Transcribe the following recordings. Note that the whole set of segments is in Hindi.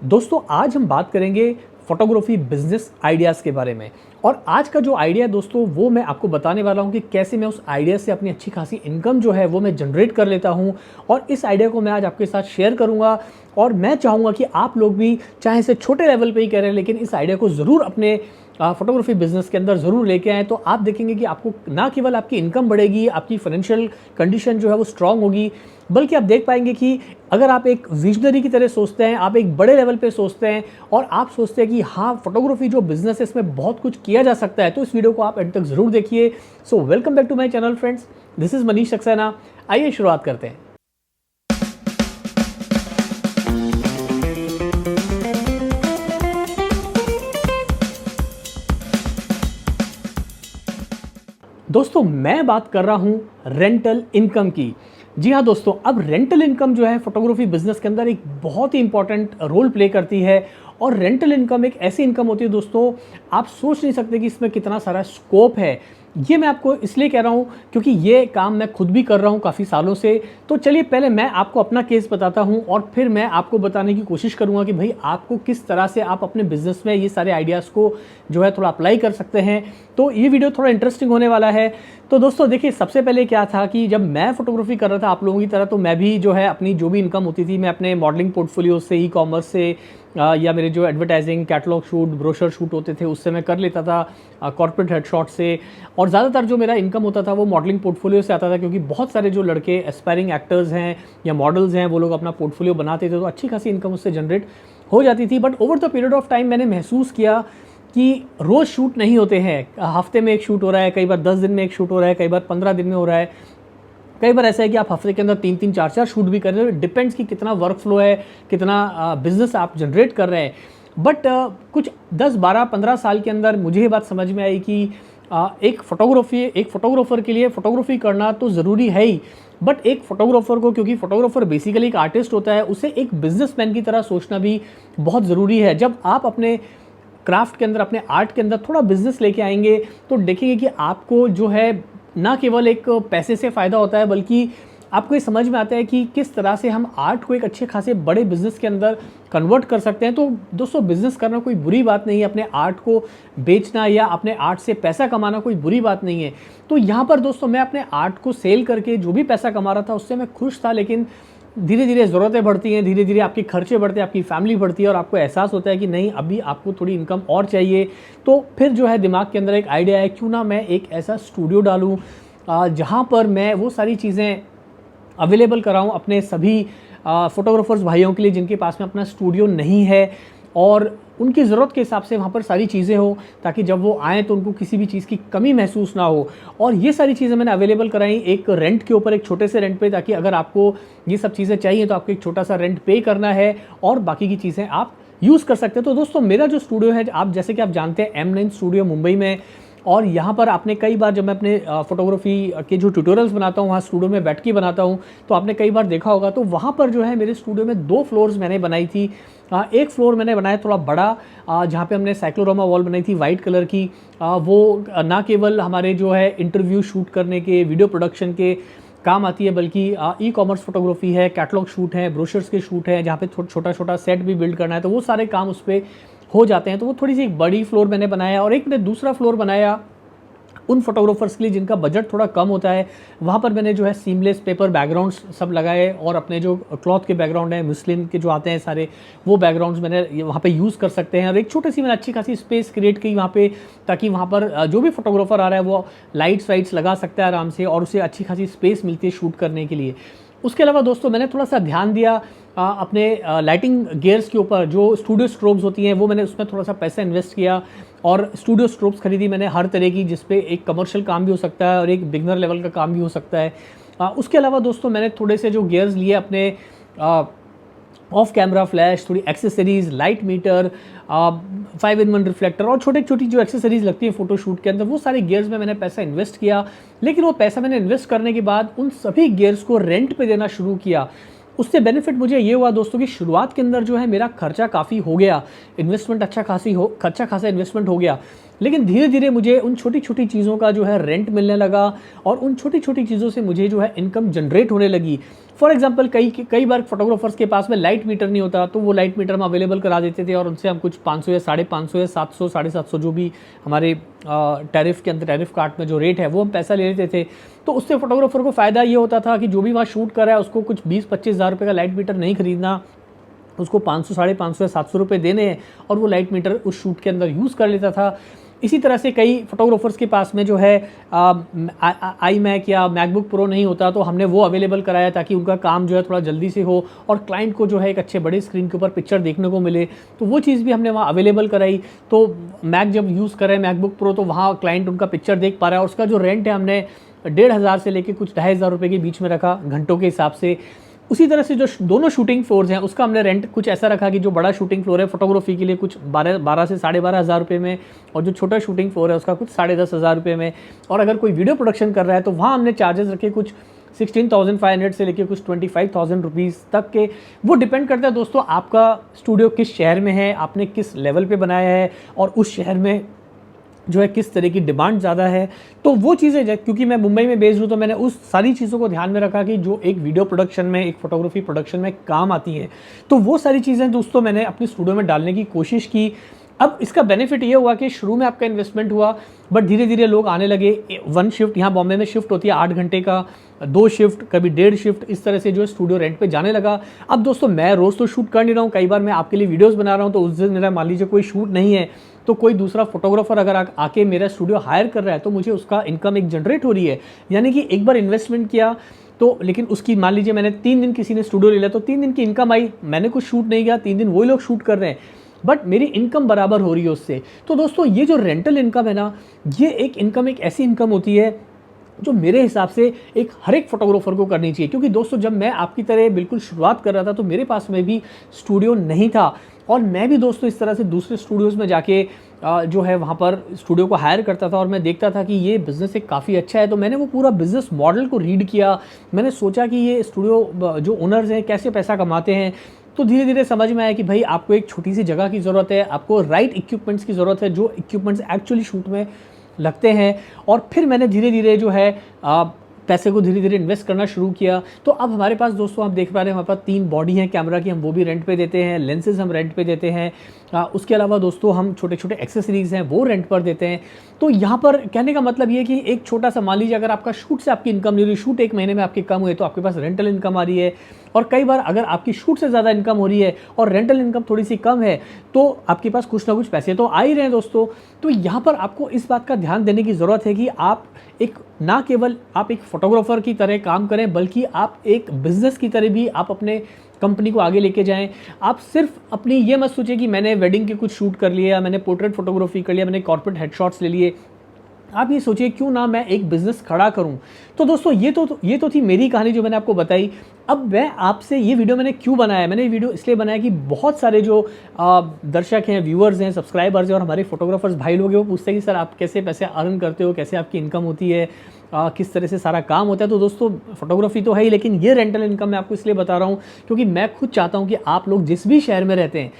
दोस्तों आज हम बात करेंगे फोटोग्राफी बिजनेस आइडियाज़ के बारे में। और आज का जो आइडिया है दोस्तों वो मैं आपको बताने वाला हूं कि कैसे मैं उस आइडिया से अपनी अच्छी खासी इनकम जो है वो मैं जनरेट कर लेता हूं। और इस आइडिया को मैं आज आपके साथ शेयर करूंगा और मैं चाहूँगा कि आप लोग भी चाहे इसे छोटे लेवल पे ही करें लेकिन इस आइडिया को ज़रूर अपने फोटोग्राफी बिजनेस के अंदर ज़रूर लेके आएँ। तो आप देखेंगे कि आपको ना केवल आपकी इनकम बढ़ेगी, आपकी फाइनेंशियल कंडीशन जो है वो स्ट्रांग होगी, बल्कि आप देख पाएंगे कि अगर आप एक विजनरी की तरह सोचते हैं, आप एक बड़े लेवल पे सोचते हैं और आप सोचते हैं कि हाँ फोटोग्राफी जो बिजनेस है इसमें बहुत कुछ किया जा सकता है, तो इस वीडियो को आप एंड तक ज़रूर देखिए। So welcome back to my channel friends, this is Manish Saxena. आइए शुरुआत करते हैं। दोस्तों मैं बात कर रहा हूं रेंटल इनकम की। जी हाँ दोस्तों, अब रेंटल इनकम जो है फोटोग्राफी बिजनेस के अंदर एक बहुत ही इंपॉर्टेंट रोल प्ले करती है। और रेंटल इनकम एक ऐसी इनकम होती है दोस्तों, आप सोच नहीं सकते कि इसमें कितना सारा स्कोप है। ये मैं आपको इसलिए कह रहा हूँ क्योंकि ये काम मैं खुद भी कर रहा हूँ काफ़ी सालों से। तो चलिए पहले मैं आपको अपना केस बताता हूँ और फिर मैं आपको बताने की कोशिश करूँगा कि भाई आपको किस तरह से आप अपने बिजनेस में ये सारे आइडियाज़ को जो है थोड़ा अप्लाई कर सकते हैं। तो ये वीडियो थोड़ा इंटरेस्टिंग होने वाला है। तो दोस्तों देखिए, सबसे पहले क्या था कि जब मैं फोटोग्राफी कर रहा था आप लोगों की तरह, तो मैं भी जो है अपनी जो भी इनकम होती थी मैं अपने मॉडलिंग पोर्टफोलियो से, ई कॉमर्स से या मेरे जो advertising catalogue shoot, brochure shoot होते थे उससे मैं कर लेता था, कॉर्पोरेट हेडशॉट से। और ज़्यादातर जो मेरा इनकम होता था वो मॉडलिंग पोर्टफोलियो से आता था, क्योंकि बहुत सारे जो लड़के एस्पायरिंग एक्टर्स हैं या मॉडल्स हैं वो लोग अपना पोर्टफोलियो बनाते थे, तो अच्छी खासी इनकम उससे जनरेट हो जाती थी। But over the period of time मैंने महसूस किया कि रोज़ शूट नहीं होते हैं। हफ्ते में एक शूट हो रहा है, कई बार 10 दिन में एक शूट हो रहा है, कई बार 15 दिन में हो रहा है, कई बार ऐसा है कि आप हफ्ते के अंदर 3-3 4-4 शूट भी कर रहे हो। डिपेंड्स कि कितना वर्क फ्लो है, कितना बिजनेस आप जनरेट कर रहे हैं। बट कुछ 10-12-15 साल के अंदर मुझे ये बात समझ में आई कि एक फोटोग्राफर के लिए फोटोग्राफी करना तो ज़रूरी है ही, बट एक फोटोग्राफर को, क्योंकि फोटोग्राफर बेसिकली एक आर्टिस्ट होता है, उसे एक बिजनेसमैन की तरह सोचना भी बहुत ज़रूरी है। जब आप अपने क्राफ्ट के अंदर, अपने आर्ट के अंदर थोड़ा बिजनेस लेके आएंगे तो देखेंगे कि आपको जो है ना केवल एक पैसे से फ़ायदा होता है, बल्कि आपको ये समझ में आता है कि किस तरह से हम आर्ट को एक अच्छे खासे बड़े बिजनेस के अंदर कन्वर्ट कर सकते हैं। तो दोस्तों बिजनेस करना कोई बुरी बात नहीं है, अपने आर्ट को बेचना या अपने आर्ट से पैसा कमाना कोई बुरी बात नहीं है। तो यहाँ पर दोस्तों मैं अपने आर्ट को सेल करके जो भी पैसा कमा रहा था उससे मैं खुश था, लेकिन धीरे धीरे ज़रूरतें बढ़ती हैं, धीरे धीरे आपके खर्चे बढ़ते हैं, आपकी फैमिली बढ़ती है और आपको एहसास होता है कि नहीं अभी आपको थोड़ी इनकम और चाहिए। तो फिर जो है दिमाग के अंदर एक आइडिया है, क्यों ना मैं एक ऐसा स्टूडियो डालूँ जहाँ पर मैं वो सारी चीज़ें अवेलेबल कराऊँ अपने सभी फोटोग्राफर्स भाइयों के लिए जिनके पास में अपना स्टूडियो नहीं है, और उनकी ज़रूरत के हिसाब से वहाँ पर सारी चीज़ें हो, ताकि जब वो आएँ तो उनको किसी भी चीज़ की कमी महसूस ना हो। और ये सारी चीज़ें मैंने अवेलेबल कराई एक रेंट के ऊपर, एक छोटे से रेंट पे, ताकि अगर आपको ये सब चीज़ें चाहिए तो आपको एक छोटा सा रेंट पे करना है और बाकी की चीज़ें आप यूज़ कर सकते हैं। तो दोस्तों मेरा जो स्टूडियो है, आप जैसे कि आप जानते हैं M9 स्टूडियो मुंबई में, और यहाँ पर आपने कई बार जब मैं अपने फोटोग्राफी के जो ट्यूटोरियल्स बनाता हूँ वहाँ स्टूडियो में बैठ के बनाता हूँ, तो आपने कई बार देखा होगा। तो वहाँ पर जो है मेरे स्टूडियो में 2 फ्लोर्स मैंने बनाई थी। एक फ्लोर मैंने बनाया थोड़ा बड़ा, जहाँ पे हमने साइक्लोरोमा वॉल बनाई थी वाइट कलर की। वो ना केवल हमारे जो है इंटरव्यू शूट करने के, वीडियो प्रोडक्शन के काम आती है, बल्कि ई कॉमर्स फोटोग्राफी है, कैटलॉग शूट है, ब्रोशर्स के शूट है, जहाँ पे छोटा छोटा सेट भी बिल्ड करना है, तो वो सारे काम उस पर हो जाते हैं। तो वो थोड़ी सी एक बड़ी फ्लोर मैंने बनाया। और एक मैंने दूसरा फ्लोर बनाया उन फोटोग्राफर्स के लिए जिनका बजट थोड़ा कम होता है। वहाँ पर मैंने जो है सीमलेस पेपर बैकग्राउंड्स सब लगाए, और अपने जो क्लॉथ के बैकग्राउंड हैं, मुस्लिम के जो आते हैं सारे, वो बैकग्राउंड्स मैंने वहाँ पे यूज़ कर सकते हैं। और एक छोटी सी मैंने अच्छी खासी स्पेस क्रिएट की वहाँ पे, ताकि वहाँ पर जो भी फोटोग्राफर आ रहा है वो लाइट्स वाइट्स लगा सकता है आराम से, और उसे अच्छी खासी स्पेस मिलती है शूट करने के लिए। उसके अलावा दोस्तों मैंने थोड़ा सा ध्यान दिया अपने लाइटिंग गियर्स के ऊपर। जो स्टूडियो स्ट्रोब्स होती हैं वो मैंने उसमें थोड़ा सा पैसा इन्वेस्ट किया, और स्टूडियो स्ट्रोब्स खरीदी मैंने हर तरह की, जिसपे एक कमर्शियल काम भी हो सकता है और एक बिगनर लेवल का काम भी हो सकता है। उसके अलावा दोस्तों मैंने थोड़े से जो गियर्स लिए अपने, ऑफ कैमरा फ्लैश, थोड़ी accessories, light metre, 5-in-1 reflector और छोटी छोटी जो एक्सेसरीज़ लगती है फोटोशूट के अंदर, वो सारे गियर्स में मैंने पैसा इन्वेस्ट किया। लेकिन वो पैसा मैंने इन्वेस्ट करने के बाद उन सभी गियर्स को रेंट पे देना शुरू किया। उससे बेनिफिट मुझे ये हुआ दोस्तों कि शुरुआत के अंदर जो है मेरा खर्चा काफ़ी हो गया, इन्वेस्टमेंट अच्छा खासा इन्वेस्टमेंट हो गया। लेकिन धीरे धीरे मुझे उन छोटी छोटी चीज़ों का जो है रेंट मिलने लगा और उन छोटी छोटी चीज़ों से मुझे जो है इनकम जनरेट होने लगी। फॉर एग्जांपल कई बार फोटोग्राफर्स के पास में लाइट मीटर नहीं होता, तो वो लाइट मीटर हम अवेलेबल करा देते थे और उनसे हम कुछ 500 या 550 या 700 750 जो भी हमारे टैरिफ के अंदर टैरिफ कार्ड में जो रेट है वो हम पैसा ले लेते थे। तो उससे फोटोग्राफर को फ़ायदा ये होता था कि जो भी वहाँ शूट कर रहा है उसको कुछ 20-25 हज़ार रुपये का लाइट मीटर नहीं खरीदना, उसको 500 550 या 700 रुपये देने हैं और वो लाइट मीटर उस शूट के अंदर यूज़ कर लेता था। इसी तरह से कई फोटोग्राफर्स के पास में जो है आई मैक या मैकबुक प्रो नहीं होता, तो हमने वो अवेलेबल कराया ताकि उनका काम जो है थोड़ा जल्दी से हो और क्लाइंट को जो है एक अच्छे बड़े स्क्रीन के ऊपर पिक्चर देखने को मिले। तो वो चीज़ भी हमने वहाँ अवेलेबल कराई। तो मैक जब यूज़ करें मैकबुक प्रो, तो वहाँ क्लाइंट उनका पिक्चर देख पा रहा है और उसका जो रेंट है हमने 1,500 से लेके कुछ 2,500 रुपये के बीच में रखा घंटों के हिसाब से। उसी तरह से जो दोनों शूटिंग फ्लोर्स हैं उसका हमने रेंट कुछ ऐसा रखा कि जो बड़ा शूटिंग फ्लोर है फोटोग्राफी के लिए कुछ 12 से 12,500 रुपये में, और जो छोटा शूटिंग फ्लोर है उसका कुछ 10,500 रुपये में। और अगर कोई वीडियो प्रोडक्शन कर रहा है तो वहाँ हमने चार्जेस रखे कुछ 16,500 से लेके कुछ 25,000 रुपीज़ तक के। वो डिपेंड करता है दोस्तों आपका स्टूडियो किस शहर में है, आपने किस लेवल पे बनाया है और उस शहर में जो है किस तरह की डिमांड ज़्यादा है। तो वो चीज़ें, क्योंकि मैं मुंबई में बेस्ड हूँ तो मैंने उस सारी चीज़ों को ध्यान में रखा कि जो एक वीडियो प्रोडक्शन में, एक फोटोग्राफी प्रोडक्शन में काम आती हैं। तो वो सारी चीज़ें दोस्तों मैंने अपने स्टूडियो में डालने की कोशिश की। अब इसका बेनिफिट ये हुआ कि शुरू में आपका इन्वेस्टमेंट हुआ, बट धीरे धीरे लोग आने लगे। 1 शिफ्ट यहाँ बॉम्बे में शिफ्ट होती है 8 घंटे का, 2 शिफ्ट, कभी 1.5 शिफ्ट, इस तरह से जो है स्टूडियो रेंट पे जाने लगा। अब दोस्तों मैं रोज़ तो शूट कर नहीं रहा हूँ, कई बार मैं आपके लिए वीडियोस बना रहा हूँ, तो उस दिन मेरा मान लीजिए कोई शूट नहीं है तो कोई दूसरा फोटोग्राफर अगर आके मेरा स्टूडियो हायर कर रहा है तो मुझे उसका इनकम एक जनरेट हो रही है। यानी कि एक बार इन्वेस्टमेंट किया तो, लेकिन उसकी मान लीजिए मैंने 3 दिन किसी ने स्टूडियो ले लिया तो 3 दिन की इनकम आई, मैंने कुछ शूट नहीं किया, 3 दिन वही लोग शूट कर रहे हैं, बट मेरी इनकम बराबर हो रही है उससे। तो दोस्तों ये जो रेंटल इनकम है ना, ये एक इनकम एक ऐसी इनकम होती है जो मेरे हिसाब से एक हर एक फोटोग्राफर को करनी चाहिए। क्योंकि दोस्तों जब मैं आपकी तरह बिल्कुल शुरुआत कर रहा था तो मेरे पास में भी स्टूडियो नहीं था, और मैं भी दोस्तों इस तरह से दूसरे स्टूडियोज़ में जाके जो है वहाँ पर स्टूडियो को हायर करता था और मैं देखता था कि ये बिज़नेस एक काफ़ी अच्छा है। तो मैंने वो पूरा बिज़नेस मॉडल को रीड किया, मैंने सोचा कि ये स्टूडियो जो ओनर्स हैं कैसे पैसा कमाते हैं। तो धीरे धीरे समझ में आया कि भाई आपको एक छोटी सी जगह की ज़रूरत है, आपको राइट इक्विपमेंट्स की ज़रूरत है, जो इक्विपमेंट्स एक्चुअली शूट में लगते हैं। और फिर मैंने धीरे धीरे जो है पैसे को धीरे धीरे इन्वेस्ट करना शुरू किया। तो अब हमारे पास दोस्तों आप देख पा रहे हैं हमारे पास 3 बॉडी हैं कैमरा की, हम वो भी रेंट पे देते हैं, लेंसेज हम रेंट पे देते हैं, उसके अलावा दोस्तों हम छोटे छोटे एक्सेसरीज़ हैं वो रेंट पर देते हैं। तो यहाँ पर कहने का मतलब ये है कि एक छोटा सा, मान लीजिए अगर आपका शूट से आपकी इनकम नहीं हो रही, शूट 1 महीने में आपकी कम हुई तो आपके पास रेंटल इनकम आ रही है। और कई बार अगर आपकी शूट से ज़्यादा इनकम हो रही है और रेंटल इनकम थोड़ी सी कम है तो आपके पास कुछ ना कुछ पैसे तो आ ही रहे हैं दोस्तों। तो यहाँ पर आपको इस बात का ध्यान देने की ज़रूरत है कि आप एक ना केवल आप एक फोटोग्राफर की तरह काम करें, बल्कि आप एक बिज़नेस की तरह भी आप अपने कंपनी को आगे लेके जाएं। आप सिर्फ अपनी ये मत सोचिए कि मैंने वेडिंग के कुछ शूट कर लिया, मैंने पोर्ट्रेट फोटोग्राफी कर लिया, मैंने कॉर्पोरेट हेडशॉट्स ले लिए। आप ये सोचिए क्यों ना मैं एक बिज़नेस खड़ा करूं। तो दोस्तों ये तो थी मेरी कहानी जो मैंने आपको बताई। अब मैं आपसे ये वीडियो मैंने क्यों बनाया, मैंने ये वीडियो इसलिए बनाया कि बहुत सारे जो दर्शक हैं, व्यूअर्स हैं, सब्सक्राइबर्स हैं और हमारे फोटोग्राफर्स भाई लोग हैं, वो पूछते हैं कि सर आप कैसे पैसे अर्न करते हो, कैसे आपकी इनकम होती है, किस तरह से सारा काम होता है। तो दोस्तों फोटोग्राफी तो है ही, लेकिन ये रेंटल इनकम मैं आपको इसलिए बता रहा हूँ क्योंकि मैं खुद चाहता हूँ कि आप लोग जिस भी शहर में रहते हैं,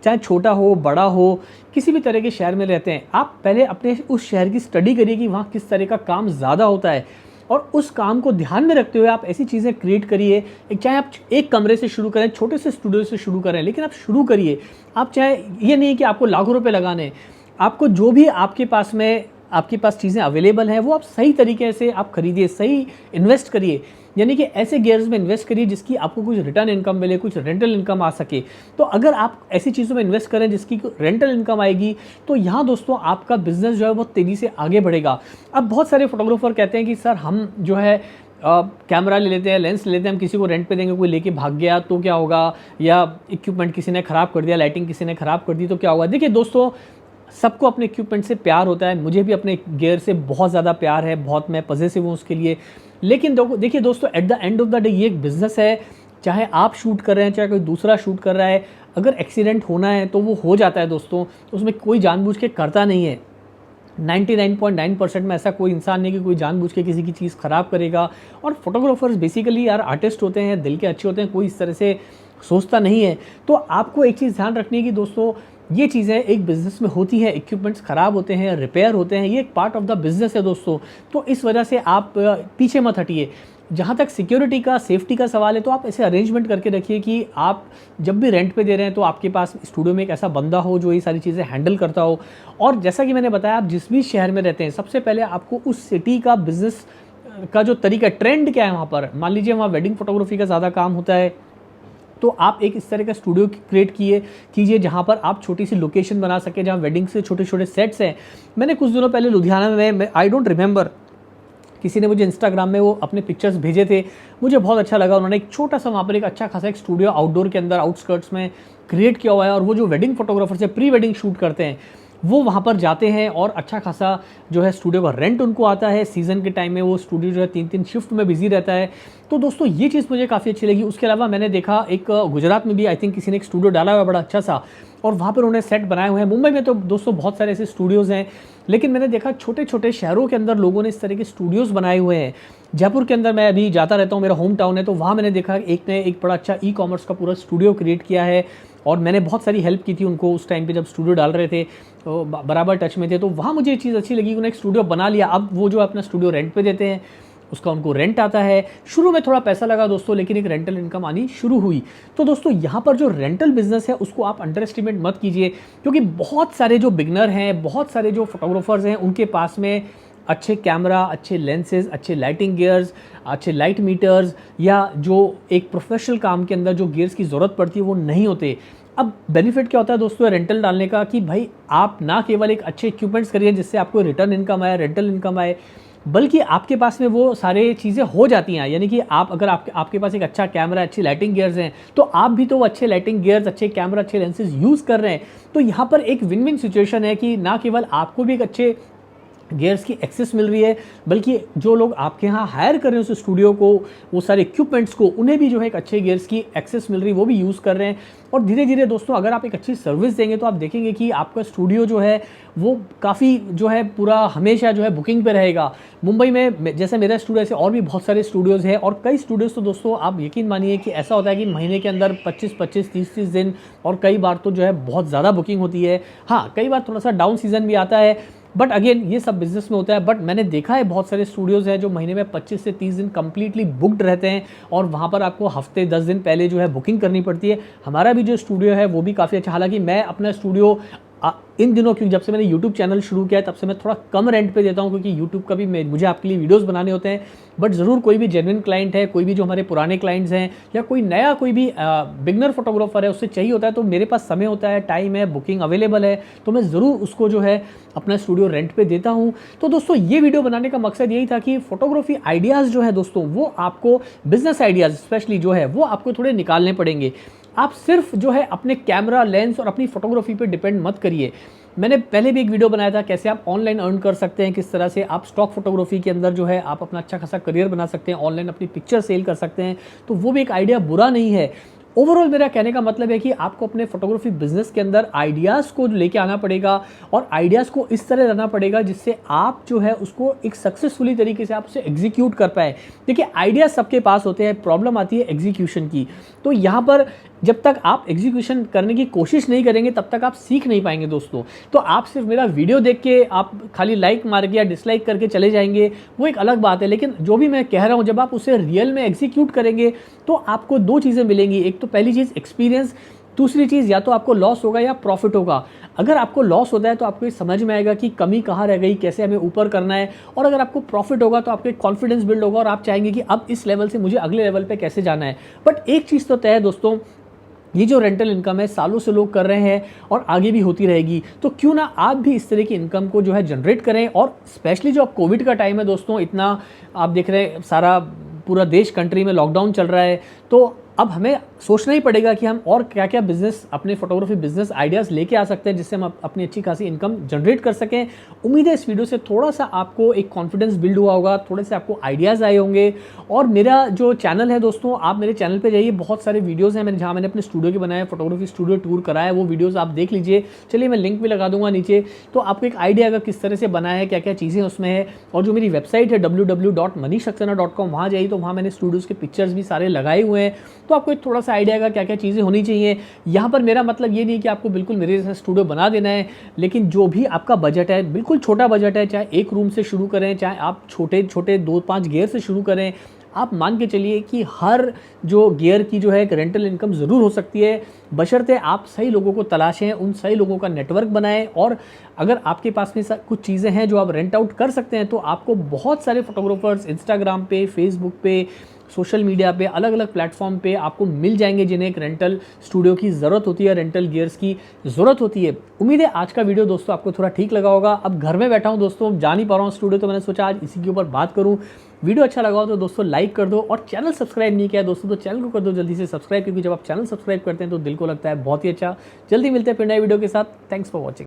चाहे छोटा हो बड़ा हो, किसी भी तरह के शहर में रहते हैं, आप पहले अपने उस शहर की स्टडी करिए कि वहाँ किस तरह का काम ज़्यादा होता है और उस काम को ध्यान में रखते हुए आप ऐसी चीज़ें क्रिएट करिए। चाहे आप एक कमरे से शुरू करें, छोटे से स्टूडियो से शुरू करें, लेकिन आप शुरू करिए। आप चाहे ये नहीं कि आपको लाखों रुपए लगाने, आपको जो भी आपके पास चीज़ें अवेलेबल हैं वो आप सही तरीके से आप खरीदिए, सही इन्वेस्ट करिए। यानी कि ऐसे गियर्स में इन्वेस्ट करिए जिसकी आपको कुछ रिटर्न इनकम मिले, कुछ रेंटल इनकम आ सके। तो अगर आप ऐसी चीज़ों में इन्वेस्ट करें जिसकी रेंटल इनकम आएगी तो यहाँ दोस्तों आपका बिजनेस जो है बहुत तेज़ी से आगे बढ़ेगा। अब बहुत सारे फोटोग्राफर कहते हैं कि सर हम जो है कैमरा ले लेते हैं, लेंस ले लेते हैं, हम किसी को रेंट पे देंगे, कोई लेके भाग गया तो क्या होगा, या इक्विपमेंट किसी ने ख़राब कर दिया, लाइटिंग किसी ने ख़राब कर दी तो क्या होगा। देखिए दोस्तों, सबको अपने इक्विपमेंट से प्यार होता है, मुझे भी अपने गियर से बहुत ज़्यादा प्यार है, बहुत मैं पॉजिटिव हूँ उसके लिए। लेकिन देखिए दोस्तों, at the end of the day ये एक बिज़नेस है। चाहे आप शूट कर रहे हैं, चाहे कोई दूसरा शूट कर रहा है, अगर एक्सीडेंट होना है तो वो हो जाता है दोस्तों, तो उसमें कोई जानबूझ के करता नहीं है। 99.9% में ऐसा कोई इंसान नहीं कि कोई जानबूझ के किसी की चीज़ ख़राब करेगा। और फोटोग्राफर्स बेसिकली यार आर्टिस्ट होते हैं, दिल के अच्छे होते हैं, कोई इस तरह से सोचता नहीं है। तो आपको एक चीज़ ध्यान रखनी है कि दोस्तों ये चीज़ें एक बिज़नेस में होती हैं, इक्विपमेंट्स ख़राब होते हैं, रिपेयर होते हैं, ये एक पार्ट ऑफ द बिज़नेस है दोस्तों। तो इस वजह से आप पीछे मत हटिए। जहाँ तक सिक्योरिटी का, सेफ्टी का सवाल है, तो आप ऐसे अरेंजमेंट करके रखिए कि आप जब भी रेंट पे दे रहे हैं तो आपके पास स्टूडियो में एक ऐसा बंदा हो जो ये सारी चीज़ें हैंडल करता हो। और जैसा कि मैंने बताया, आप जिस भी शहर में रहते हैं, सबसे पहले आपको उस सिटी का बिज़नेस का जो तरीका, ट्रेंड क्या है वहाँ पर, मान लीजिए वहाँ वेडिंग फोटोग्राफी का ज़्यादा काम होता है, तो आप एक इस तरह का स्टूडियो क्रिएट कीजिए जहाँ पर आप छोटी सी लोकेशन बना सके, जहाँ वेडिंग से छोटे छोटे सेट्स हैं। मैंने कुछ दिनों पहले लुधियाना में आई डोंट रिमेंबर, किसी ने मुझे इंस्टाग्राम में वो अपने पिक्चर्स भेजे थे, मुझे बहुत अच्छा लगा। उन्होंने एक छोटा सा वहाँ पर एक अच्छा खासा एक स्टूडियो आउटडोर के अंदर, आउटस्कर्ट्स में क्रिएट किया हुआ है। और वो जो वेडिंग फोटोग्राफर से प्री वेडिंग शूट करते हैं, वो वहाँ पर जाते हैं और अच्छा खासा जो है स्टूडियो का रेंट उनको आता है। सीज़न के टाइम में वो स्टूडियो जो है 3-3 शिफ्ट में बिजी रहता है। तो दोस्तों ये चीज़ मुझे काफ़ी अच्छी लगी। उसके अलावा मैंने देखा एक गुजरात में भी आई थिंक किसी ने एक स्टूडियो डाला हुआ है बड़ा अच्छा सा, और वहाँ पर उन्होंने सेट बनाए हुए हैं। मुंबई में तो दोस्तों बहुत सारे ऐसे स्टूडियोज़ हैं, लेकिन मैंने देखा छोटे छोटे शहरों के अंदर लोगों ने इस तरह के स्टूडियोज़ बनाए हुए हैं। जयपुर के अंदर मैं अभी जाता रहता हूँ, मेरा होम टाउन है, तो वहाँ मैंने देखा एक ने एक बड़ा अच्छा ई-कॉमर्स का पूरा स्टूडियो क्रिएट किया है। और मैंने बहुत सारी हेल्प की थी उनको उस टाइम पे जब स्टूडियो डाल रहे थे, तो बराबर टच में थे। तो वहाँ मुझे ये चीज़ अच्छी लगी, उन्होंने एक स्टूडियो बना लिया। अब वो जो अपना स्टूडियो रेंट पे देते हैं, उसका उनको रेंट आता है। शुरू में थोड़ा पैसा लगा दोस्तों, लेकिन एक रेंटल इनकम आनी शुरू हुई। तो दोस्तों यहाँ पर जो रेंटल बिजनेस है उसको आप अंडर एस्टिमेट मत कीजिए, क्योंकि बहुत सारे जो बिगनर हैं, बहुत सारे जो फोटोग्राफर्स हैं, उनके पास में अच्छे कैमरा, अच्छे लेंसेज, अच्छे लाइटिंग गियर्स, अच्छे लाइट मीटर्स, या जो एक प्रोफेशनल काम के अंदर जो गियर्स की ज़रूरत पड़ती है वो नहीं होते। अब बेनिफिट क्या होता है दोस्तों रेंटल डालने का, कि भाई आप ना केवल एक अच्छे इक्विपमेंट्स करिए जिससे आपको रिटर्न इनकम आए, रेंटल इनकम आए, बल्कि आपके पास में वो सारे चीज़ें हो जाती हैं। यानी कि आप अगर आपके पास एक अच्छा कैमरा, अच्छी लाइटिंग गियर्स हैं, तो आप भी तो अच्छे लाइटिंग गियर्स, अच्छे कैमरा, अच्छे लेंसेज यूज़ कर रहे हैं। तो यहाँ पर एक विन विन सिचुएशन है कि ना केवल आपको भी एक अच्छे गियर्स की एक्सेस मिल रही है, बल्कि जो लोग आपके यहाँ हायर कर रहे हैं उस स्टूडियो को, वो सारे इक्विपमेंट्स को, उन्हें भी जो है एक अच्छे गियर्स की एक्सेस मिल रही है, वो भी यूज़ कर रहे हैं। और धीरे धीरे दोस्तों अगर आप एक अच्छी सर्विस देंगे तो आप देखेंगे कि आपका स्टूडियो जो है वो काफ़ी जो है पूरा हमेशा जो है बुकिंग पे रहेगा। मुंबई में जैसे मेरा स्टूडियो, ऐसे और भी बहुत सारे स्टूडियोज़ हैं, और कई स्टूडियोज़ तो दोस्तों आप यकीन मानिए कि ऐसा होता है कि महीने के अंदर 25-25, 30-30 दिन, और कई बार तो जो है बहुत ज़्यादा बुकिंग होती है। हाँ, कई बार थोड़ा सा डाउन सीज़न भी आता है, बट अगेन ये सब बिजनेस में होता है। बट मैंने देखा है बहुत सारे स्टूडियोज़ हैं जो महीने में 25 से 30 दिन कंप्लीटली बुक्ड रहते हैं, और वहाँ पर आपको हफ्ते 10 दिन पहले जो है बुकिंग करनी पड़ती है। हमारा भी जो स्टूडियो है वो भी काफ़ी अच्छा, हालांकि मैं अपना स्टूडियो इन दिनों, क्योंकि जब से मैंने YouTube चैनल शुरू किया है तब से मैं थोड़ा कम रेंट पे देता हूँ, क्योंकि YouTube का भी मुझे आपके लिए वीडियोस बनाने होते हैं। बट ज़रूर कोई भी जेन्युइन क्लाइंट है, कोई भी जो हमारे पुराने क्लाइंट्स हैं, या कोई नया कोई भी बिगनर फोटोग्राफर है, उससे चाहिए होता है, तो मेरे पास समय होता है, टाइम है, बुकिंग अवेलेबल है, तो मैं ज़रूर उसको जो है अपना स्टूडियो रेंट पे देता हूँ। तो दोस्तों ये वीडियो बनाने का मकसद यही था कि फोटोग्राफी आइडियाज़ जो है दोस्तों, वो आपको बिजनेस आइडियाज़ स्पेशली जो है वो आपको थोड़े निकालने पड़ेंगे। आप सिर्फ जो है अपने कैमरा, लेंस और अपनी फोटोग्राफी पे डिपेंड मत करिए। मैंने पहले भी एक वीडियो बनाया था कैसे आप ऑनलाइन अर्न कर सकते हैं, किस तरह से आप स्टॉक फोटोग्राफी के अंदर जो है आप अपना अच्छा खासा करियर बना सकते हैं, ऑनलाइन अपनी पिक्चर सेल कर सकते हैं। तो वो भी एक आइडिया बुरा नहीं है। ओवरऑल मेरा कहने का मतलब है कि आपको अपने फोटोग्राफी बिजनेस के अंदर आइडियाज़ को लेके आना पड़ेगा, और आइडियाज़ को इस तरह लाना पड़ेगा जिससे आप जो है उसको एक सक्सेसफुली तरीके से आप उसे एग्जीक्यूट कर पाए। देखिए आइडियाज़ सबके पास होते हैं, प्रॉब्लम आती है एग्जीक्यूशन की। तो यहाँ पर जब तक आप एग्जीक्यूशन करने की कोशिश नहीं करेंगे तब तक आप सीख नहीं पाएंगे दोस्तों। तो आप सिर्फ मेरा वीडियो देख के आप खाली लाइक मार के या डिसलाइक करके चले जाएंगे, वो एक अलग बात है। लेकिन जो भी मैं कह रहा हूँ, जब आप उसे रियल में एग्जीक्यूट करेंगे तो आपको दो चीज़ें मिलेंगी। एक तो पहली चीज़ एक्सपीरियंस, दूसरी चीज़ या तो आपको लॉस होगा या प्रॉफिट होगा। अगर आपको लॉस होता है तो आपको ये समझ में आएगा कि कमी कहाँ रह गई, कैसे हमें ऊपर करना है, और अगर आपको प्रॉफिट होगा तो आपको एक कॉन्फिडेंस बिल्ड होगा और आप चाहेंगे कि अब इस लेवल से मुझे अगले लेवल पे कैसे जाना है। बट एक चीज़ तो तय है दोस्तों, ये जो रेंटल इनकम है सालों से लोग कर रहे हैं और आगे भी होती रहेगी, तो क्यों ना आप भी इस तरह की इनकम को जो है जनरेट करें। और स्पेशली जो अब कोविड का टाइम है दोस्तों, इतना आप देख रहे हैं सारा पूरा देश कंट्री में लॉकडाउन चल रहा है, तो अब हमें सोचना ही पड़ेगा कि हम और क्या क्या बिजनेस, अपने फोटोग्राफी बिजनेस आइडियाज़ लेके आ सकते हैं जिससे हम अपनी अच्छी खासी इनकम जनरेट कर सकें। उम्मीद है इस वीडियो से थोड़ा सा आपको एक कॉन्फिडेंस बिल्ड हुआ होगा, थोड़े से आपको आइडियाज़ आए होंगे। और मेरा जो चैनल है दोस्तों, आप मेरे चैनल पे जाइए, बहुत सारे वीडियोज़ हैं जहाँ मैंने अपने स्टूडियो के बनाए, फोटोग्राफी स्टूडियो टूर कराया, वो वीडियोज़ आप देख लीजिए। चलिए मैं लिंक भी लगा दूंगा नीचे, तो आपको एक आइडिया आएगा किस तरह से बनाया है, क्या क्या चीज़ें उसमें है। और जो मेरी वेबसाइट है www.manishsaxena.com, वहाँ जाइए तो वहाँ मैंने स्टूडियोज़ के पिक्चर्स भी सारे लगाए हुए हैं, तो आपको एक थोड़ा सा सा आइडिया का क्या क्या चीज़ें होनी चाहिए। यहाँ पर मेरा मतलब ये नहीं कि आपको बिल्कुल मेरे जैसा स्टूडियो बना देना है, लेकिन जो भी आपका बजट है, बिल्कुल छोटा बजट है, चाहे एक रूम से शुरू करें, चाहे आप छोटे छोटे 2-5 गियर से शुरू करें, आप मान के चलिए कि हर जो गियर की जो है एक रेंटल इनकम ज़रूर हो सकती है, बशर्ते आप सही लोगों को तलाशें, उन सही लोगों का नेटवर्क बनाएं। और अगर आपके पास में कुछ चीज़ें हैं जो आप रेंट आउट कर सकते हैं, तो आपको बहुत सारे फोटोग्राफर्स इंस्टाग्राम पे, फेसबुक पे, सोशल मीडिया पे, अलग अलग प्लेटफॉर्म पे आपको मिल जाएंगे जिन्हें एक रेंटल स्टूडियो की ज़रूरत होती है, रेंटल गियर्स की ज़रूरत होती है। उम्मीद है आज का वीडियो दोस्तों आपको थोड़ा ठीक लगा होगा। अब घर में बैठा हूँ दोस्तों, जा नहीं पा रहा हूँ स्टूडियो, तो मैंने सोचा आज इसी के ऊपर बात करूँ। वीडियो अच्छा लगा हो तो दोस्तों लाइक कर दो, और चैनल सब्सक्राइब नहीं किया दोस्तों तो चैनल को कर दो जल्दी से सब्सक्राइब, क्योंकि जब आप चैनल सब्सक्राइब करते हैं तो दिल को लगता है बहुत ही अच्छा। जल्दी मिलते हैं फिर नए वीडियो के साथ। Thanks for watching.